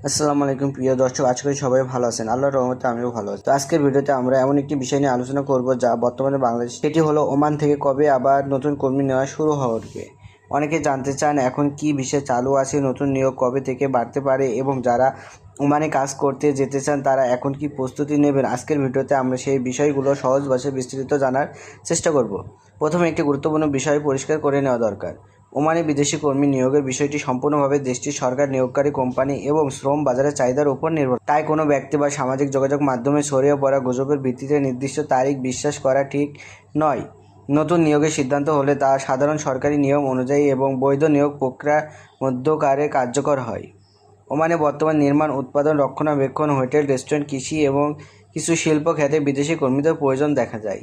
আসসালামু আলাইকুম প্রিয় দর্শক, আশা করি সবাই ভালো আছেন। আল্লাহর রহমতে আমিও ভালো আছি। তো আজকের ভিডিওতে আমরা এমন একটি বিষয় নিয়ে আলোচনা করব যা বর্তমানে বাংলাদেশ, সেটি হলো ওমান থেকে কবে আবার নতুন কর্মী নেওয়া শুরু হবে। অনেকে জানতে চান এখন কি বিষয় চালু আছে, নতুন নিয়োগ কবে থেকে বাড়তে পারে এবং যারা ওমানে কাজ করতে যেতে চান তারা এখন কি প্রস্তুতি নেবেন। আজকের ভিডিওতে আমরা সেই বিষয়গুলো সহজ ভাষায় বিস্তারিত জানার চেষ্টা করব। প্রথমে একটি গুরুত্বপূর্ণ বিষয় পরিষ্কার করে নেওয়া দরকার। ওমানে বিদেশি কর্মী নিয়োগের বিষয়টি সম্পূর্ণভাবে দেশটির সরকার, নিয়োগকারী কোম্পানি এবং শ্রম বাজারের চাহিদার উপর নির্ভর। তাই কোনো ব্যক্তি বা সামাজিক যোগাযোগ মাধ্যমে ছড়িয়ে পড়া গুজবের ভিত্তিতে নির্দিষ্ট তারিখ বিশ্বাস করা ঠিক নয়। নতুন নিয়োগের সিদ্ধান্ত হলে তা সাধারণ সরকারি নিয়ম অনুযায়ী এবং বৈধ নিয়োগ প্রক্রিয়ার মধ্যকারে কার্যকর হয়। ওমানে বর্তমান নির্মাণ, উৎপাদন, রক্ষণাবেক্ষণ, হোটেল, রেস্টুরেন্ট, কৃষি এবং কিছু শিল্প খাতে বিদেশি কর্মীদের প্রয়োজন দেখা যায়।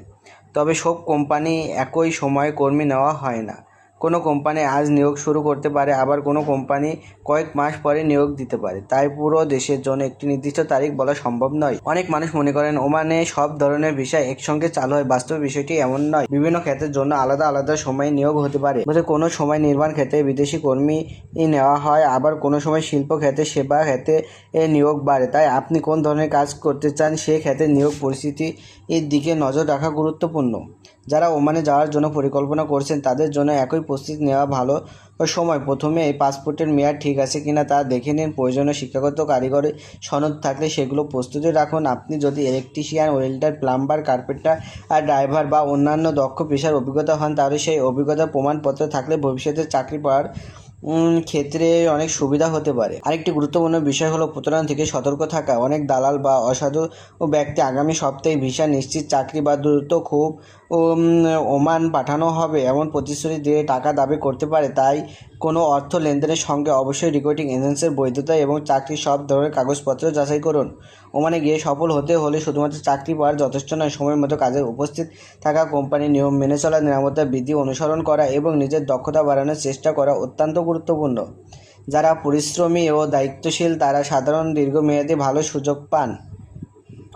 তবে সব কোম্পানি একই সময়ে কর্মী নেওয়া হয় না। কোনো কোম্পানি আজ নিয়োগ শুরু করতে পারে, আবার কোনো কোম্পানি কয়েক মাস পরে নিয়োগ দিতে পারে। তাই পুরো দেশের জন্য একটি নির্দিষ্ট তারিখ বলা সম্ভব নয়। অনেক মানুষ মনে করেন ওমানে সব ধরনের ভিসা একসঙ্গে চালু হয়। বাস্তবে বিষয়টি এমন নয়। বিভিন্ন ক্ষেত্রের জন্য আলাদা আলাদা সময় নিয়োগ হতে পারে। কোনো সময় নির্মাণ ক্ষেত্রে বিদেশি কর্মী নেওয়া হয়, আবার কোনো সময় শিল্প খাতে, সেবা খাতে নিয়োগ বাড়ে। তাই আপনি কোন ধরনের কাজ করতে চান সে খাতে নিয়োগ পরিস্থিতির দিকে নজর রাখা গুরুত্বপূর্ণ। যারা ওমানে যাওয়ার জন্য পরিকল্পনা করছেন তাদের জন্য একই প্রস্তুতি নেওয়া ভালো সময়। প্রথমে এই পাসপোর্টের মেয়াদ ঠিক আছে কিনা তা দেখে নিন। প্রয়োজনীয় শিক্ষাগত কারিগরি সনদ থাকলে সেগুলো প্রস্তুতি রাখুন। আপনি যদি ইলেকট্রিশিয়ান, ওয়েল্ডার, প্লাম্বার, কার্পেন্টার আর ড্রাইভার বা অন্যান্য দক্ষ পেশার অভিজ্ঞতা হন তাহলে সেই অভিজ্ঞতার প্রমাণপত্র থাকলে ভবিষ্যতে চাকরি পাওয়ার ক্ষেত্রে অনেক সুবিধা হতে পারে। আরেকটি গুরুত্বপূর্ণ বিষয় হলো প্রতারণা থেকে সতর্ক থাকা। অনেক দালাল বা অসাধু ব্যক্তি আগামী সপ্তাহে ভিসা নিশ্চিত, চাকরি বা দ্রুত খুব ওমান পাঠানো হবে এমন প্রতিশ্রুতি দিয়ে টাকা দাবি করতে পারে। তাই কোনো অর্থ লেনদেনের সঙ্গে অবশ্যই রিক্রুটিং এজেন্সির বৈধতা এবং চাকরির সব ধরনের কাগজপত্র যাচাই করুন। ওমানে গিয়ে সফল হতে হলে শুধুমাত্র চাকরি পাওয়ার যথেষ্ট নয়, সময় মতো কাজে উপস্থিত থাকা, কোম্পানির নিয়ম মেনে চলা, নিরাপত্তা বিধি অনুসরণ করা এবং নিজের দক্ষতা বাড়ানোর চেষ্টা করা অত্যন্ত গুরুত্বপূর্ণ। যারা পরিশ্রমী ও দায়িত্বশীল তারা সাধারণ দীর্ঘমেয়াদী ভালো সুযোগ পান।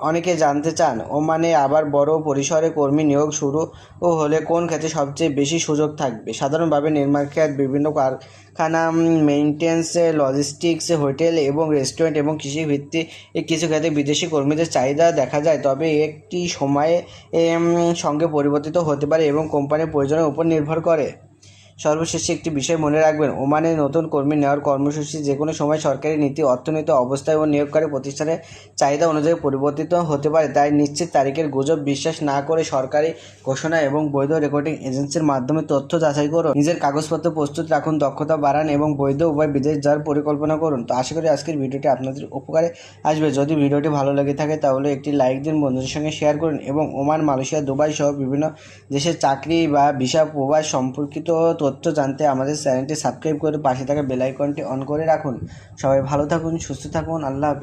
অনেকে জানতে চান ওমানে আবার বড় পরিসরে কর্মী নিয়োগ শুরু হলে কোন খাতে সবচেয়ে বেশি সুযোগ থাকবে। সাধারণভাবে নির্মাণ খাত, বিভিন্ন কারখানা, মেইনটেন্স, লজিস্টিক্স, হোটেল এবং রেস্টুরেন্ট এবং কৃষিভিত্তিক কিছু খাতে বিদেশি কর্মীদের চাহিদা দেখা যায়। তবে একটি সময়ে সঙ্গে পরিবর্তিত হতে পারে এবং কোম্পানির প্রয়োজনের উপর নির্ভর করে। সর্বশেষে একটি বিষয় মনে রাখবেন, ওমানে নতুন কর্মী নেওয়ার কর্মসূচি যে কোনো সময় সরকারি নীতি, অর্থনৈতিক অবস্থা এবং নিয়োগকারী প্রতিষ্ঠানের চাহিদা অনুযায়ী পরিবর্তিত হতে পারে। তাই নিশ্চিত তারিখের গুজব বিশ্বাস না করে সরকারি ঘোষণা এবং বৈধ রেকর্ডিং এজেন্সির মাধ্যমে তথ্য যাচাই করুন। নিজের কাগজপত্র প্রস্তুত রাখুন, দক্ষতা বাড়ান এবং বৈধ উপায় বিদেশ যাওয়ার পরিকল্পনা করুন। তো আশা করি আজকের ভিডিওটি আপনাদের উপকারে আসবে। যদি ভিডিওটি ভালো লেগে থাকে তাহলে একটি লাইক দিন, বন্ধুদের সঙ্গে শেয়ার করুন এবং ওমান, মালয়েশিয়া, দুবাই সহ বিভিন্ন দেশের চাকরি বা ভিসা প্রবাস সম্পর্কিত তথ্য জানতে আমাদের চ্যানেলটি সাবস্ক্রাইব করে পাশে থাকা বেল আইকনটি অন করে রাখুন। সবাই ভালো থাকুন, সুস্থ থাকুন। আল্লাহ হাফেজ।